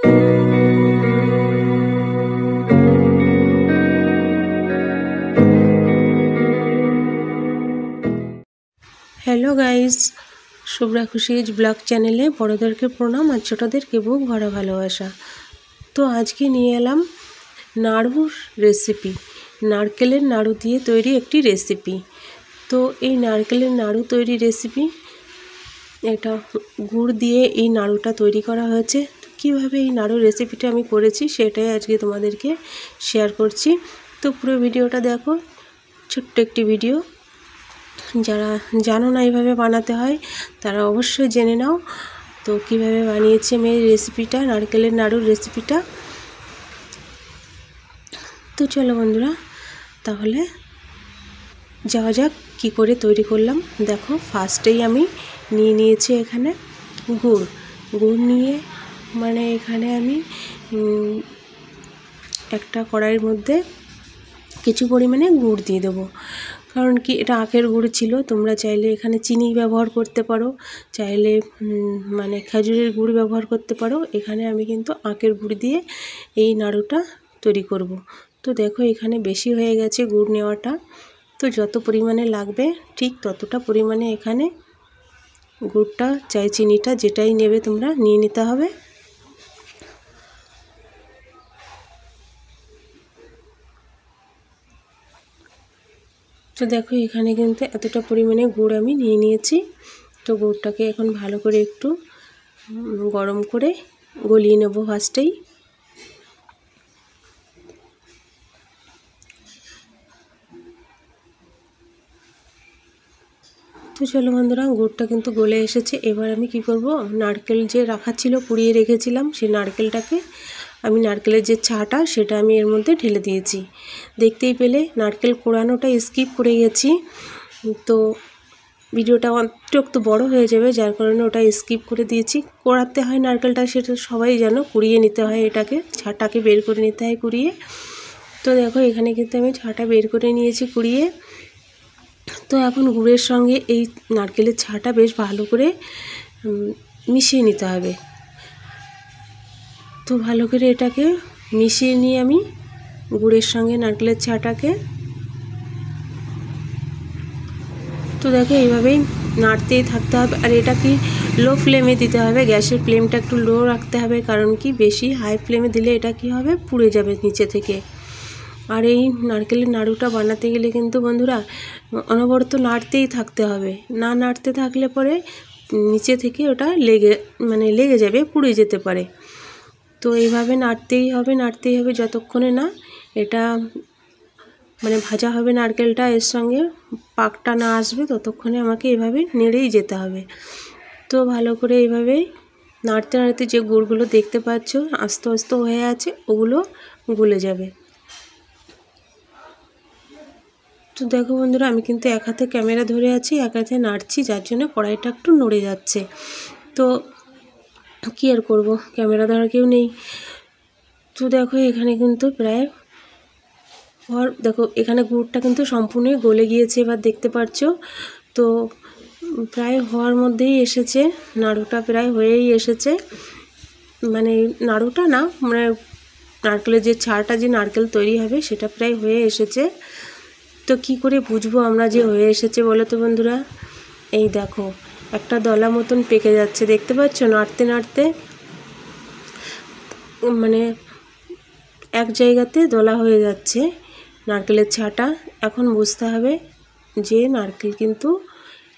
Hello guys, Shubhra খুশিজ blog চ্যানেলে বড়োদেরকে প্রণাম আর ছোটোদেরকে বুক ভরা ভালোবাসা। তো আজকে নিয়ে এলাম নাড়ুর রেসিপি, নারকেলের নাড়ু দিয়ে তৈরি একটি রেসিপি। তো এই নারকেলের নাড়ু তৈরি রেসিপি, এটা গুড় দিয়ে এই নাড়ুটা তৈরি করা হয়েছে। কীভাবে এই নাড়ুর রেসিপিটা আমি করেছি সেটাই আজকে তোমাদেরকে শেয়ার করছি। তো পুরো ভিডিওটা দেখো, ছোট্ট একটি ভিডিও। যারা জানো না এইভাবে বানাতে হয় তারা অবশ্যই জেনে নাও। তো কিভাবে বানিয়েছি আমি এই রেসিপিটা, নারকেলের নাড়ুর রেসিপিটা। তো চলো বন্ধুরা, তাহলে যাওয়া যাক কী করে তৈরি করলাম। দেখো, ফার্স্টেই আমি নিয়েছি এখানে গুড় নিয়ে, মানে এখানে আমি একটা কড়াইয়ের মধ্যে কিছু পরিমাণে গুড় দিয়ে দেবো। কারণ কি, এটা আখের গুড় ছিল। তোমরা চাইলে এখানে চিনি ব্যবহার করতে পারো, চাইলে মানে খেজুরের গুড় ব্যবহার করতে পারো। এখানে আমি কিন্তু আখের গুড় দিয়ে এই নাড়ুটা তৈরি করব। তো দেখো, এখানে বেশি হয়ে গেছে গুড় নেওয়াটা। তো যত পরিমাণে লাগবে ঠিক ততটা পরিমাণে এখানে গুড়টা, চাই চিনিটা, যেটাই নেবে তোমরা নিয়ে নিতে হবে। তো দেখো, এখানে কিন্তু এতটা পরিমাণে গুড় আমি নিয়ে নিয়েছি। তো গুড়টাকে এখন ভালো করে একটু গরম করে গলিয়ে নেব ফার্স্টেই। তো চলো বন্ধুরা, গুড়টা কিন্তু গলে এসেছে। এবার আমি কি করব, নারকেল যে রাখা ছিল, কুড়িয়ে রেখেছিলাম, সেই নারকেলটাকে আমি, নারকেলের যে ছাটা সেটা আমি এর মধ্যে ঢেলে দিয়েছি। দেখতেই পেলে নারকেল কোড়ানোটা স্কিপ করে গেছি। তো ভিডিওটা একটু বড় হয়ে যাবে, যার কারণে ওটা স্কিপ করে দিয়েছি। কোড়াতে হয় নারকেলটা, সেটা সবাই জানো, কুড়িয়ে নিতে হয়, এটাকে ছাটাকে বের করে নিতে হয় কুড়িয়ে। তো দেখো, এখানে কিন্তু আমি ছাটা বের করে নিয়েছি কুড়িয়ে। তো এখন গুড়ের সঙ্গে এই নারকেলের ছাটা বেশ ভালো করে মিশিয়ে নিতে হবে। তো ভালো করে এটাকে মিশিয়ে নিয়ে আমি গুড়ের সঙ্গে নারকেলের ছাটাকে, তো দেখো এইভাবেই নাড়তেই থাকতে হবে। আর এটা কি লো ফ্লেমে দিতে হবে, গ্যাসের ফ্লেমটা একটু লো রাখতে হবে। কারণ কি, বেশি হাই ফ্লেমে দিলে এটা কি হবে, পুড়ে যাবে নিচে থেকে। আর এই নারকেলের নাড়ুটা বানাতে গেলে কিন্তু বন্ধুরা অনবরত নাড়তেই থাকতে হবে। না নাড়তে থাকলে পরে নিচে থেকে ওটা লেগে যাবে, পুড়ে যেতে পারে। তো এইভাবে নাড়তেই হবে যতক্ষণে না এটা ভাজা হবে, নারকেলটা এর সঙ্গে পাকটা না আসবে, ততক্ষণে আমাকে এভাবে নেড়েই যেতে হবে। তো ভালো করে এইভাবে নাড়তে নাড়তে যে গুড়গুলো দেখতে পাচ্ছ আস্তে আস্তে হয়ে আছে, ওগুলো গলে যাবে। তো দেখো বন্ধুরা, আমি কিন্তু এক হাতে ক্যামেরা ধরে আছি, এক হাতে নাড়ছি, যার জন্য কড়াইটা একটু নড়ে যাচ্ছে। তো কী আর করবো, ক্যামেরা ধরার কেউ নেই। তো দেখো, এখানে কিন্তু প্রায় দেখো, এখানে গুড়টা কিন্তু সম্পূর্ণ গলে গিয়েছে, এবার দেখতে পাচ্ছ। তো প্রায় হওয়ার মধ্যেই এসেছে, নাড়ুটা প্রায় হয়েই এসেছে। নাড়ুটা না, নারকেলের যে ছাড়টা, যে নারকেল তৈরি হবে, সেটা প্রায় হয়ে এসেছে। তো কি করে বুঝবো আমরা যে হয়ে এসেছে বলো তো বন্ধুরা? এই দেখো, একটা দলা মতন পেকে যাচ্ছে, দেখতে পাচ্ছ? নাড়তে নাড়তে এক জায়গাতে দলা হয়ে যাচ্ছে নারকেলের ছাটা। এখন বুঝতে হবে যে নারকেল কিন্তু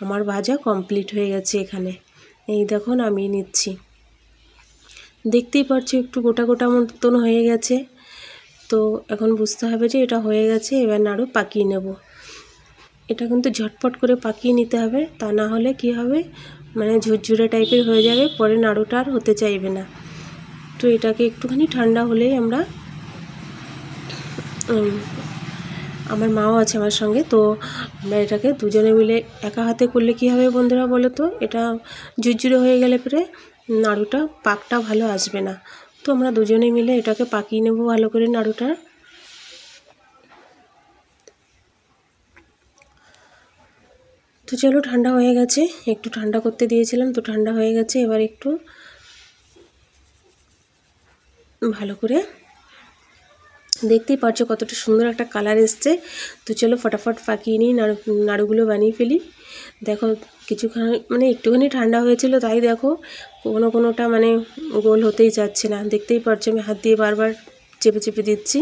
আমার ভাজা কমপ্লিট হয়ে গেছে। এখানে এই দেখো, নামিয়ে নিচ্ছি। দেখতেই পাচ্ছ একটু গোটা গোটা মতন হয়ে গেছে। তো এখন বুঝতে হবে যে এটা হয়ে গেছে। এবার নাড়ু পাকিয়ে নেব। এটা কিন্তু ঝটপট করে পাকিয়ে নিতে হবে, তা না হলে কি হবে, ঝুরঝুরে টাইপের হয়ে যাবে, পরে নাড়ুটা আর হতে চাইবে না। তো এটাকে একটুখানি ঠান্ডা হলেই আমরা, আমার মাও আছে আমার সঙ্গে, তো আমরা এটাকে দুজনে মিলে, একা হাতে করলে কি হবে বন্ধুরা বলো তো, এটা ঝুরঝুরে হয়ে গেলে পরে নাড়ুটা পাকটা ভালো আসবে না। তো আমরা দুজনে মিলে এটাকে পাকিয়ে নেব ভালো করে নাড়ুটা। তো চলো, ঠান্ডা হয়ে গেছে, একটু ঠান্ডা করতে দিয়েছিলাম, তো ঠান্ডা হয়ে গেছে। এবার একটু ভালো করে। দেখতেই পাচ্ছ কতটা সুন্দর একটা কালার এসছে। তো চলো ফটাফট পাকিয়ে নিই, নাড়ুগুলো বানিয়ে ফেলি। দেখো কিছুক্ষণ মানে একটুখানি ঠান্ডা হয়েছিল, তাই দেখো কোনোটা মানে গোল হতেই চাচ্ছে না। দেখতেই পাচ্ছ আমি হাত দিয়ে বারবার চেপে চেপে দিচ্ছি।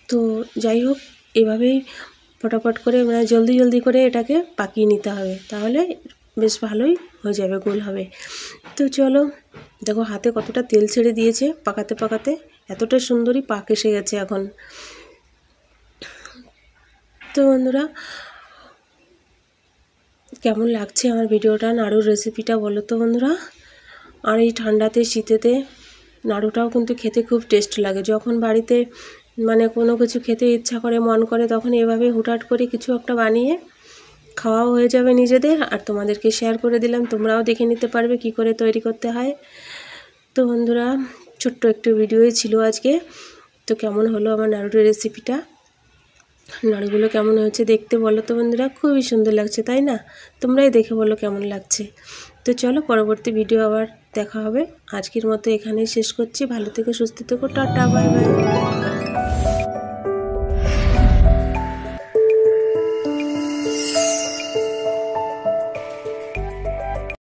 তো যাই হোক, এভাবেই ফটাফট করে মানে জলদি করে এটাকে পাকিয়ে নিতে হবে, তাহলে বেশ ভালোই হয়ে যাবে, গোল হবে। তো চলো দেখো হাতে কতটা তেল ছেড়ে দিয়েছে পাকাতে পাকাতে, এতটা সুন্দরই পাক এসে গেছে এখন। তো বন্ধুরা কেমন লাগছে আমার ভিডিওটা, নাড়ুর রেসিপিটা বলো তো বন্ধুরা। আর এই ঠান্ডাতে শীতেতে নাড়ুটাও কিন্তু খেতে খুব টেস্ট লাগে। যখন বাড়িতে মানে কোনো কিছু খেতে ইচ্ছা করে, মন করে, তখন এভাবে হুটহাট করে কিছু একটা বানিয়ে খাওয়াও হয়ে যাবে নিজেদের, আর তোমাদেরকে শেয়ার করে দিলাম, তোমরাও দেখে নিতে পারবে কি করে তৈরি করতে হয়। তো বন্ধুরা ছোট্ট একটু ভিডিওই ছিল আজকে। তো কেমন হলো আমার নাড়ুর রেসিপিটা, নাড়ুগুলো কেমন হয়েছে দেখতে বলো তো বন্ধুরা। খুবই সুন্দর লাগছে তাই না? তোমরাই দেখে বলো কেমন লাগছে। তো চলো পরবর্তী ভিডিও আবার দেখা হবে। আজকের মতো এখানেই শেষ করছি। ভালো থেকো, সুস্থ থেকো, টাটা, বাই বাই।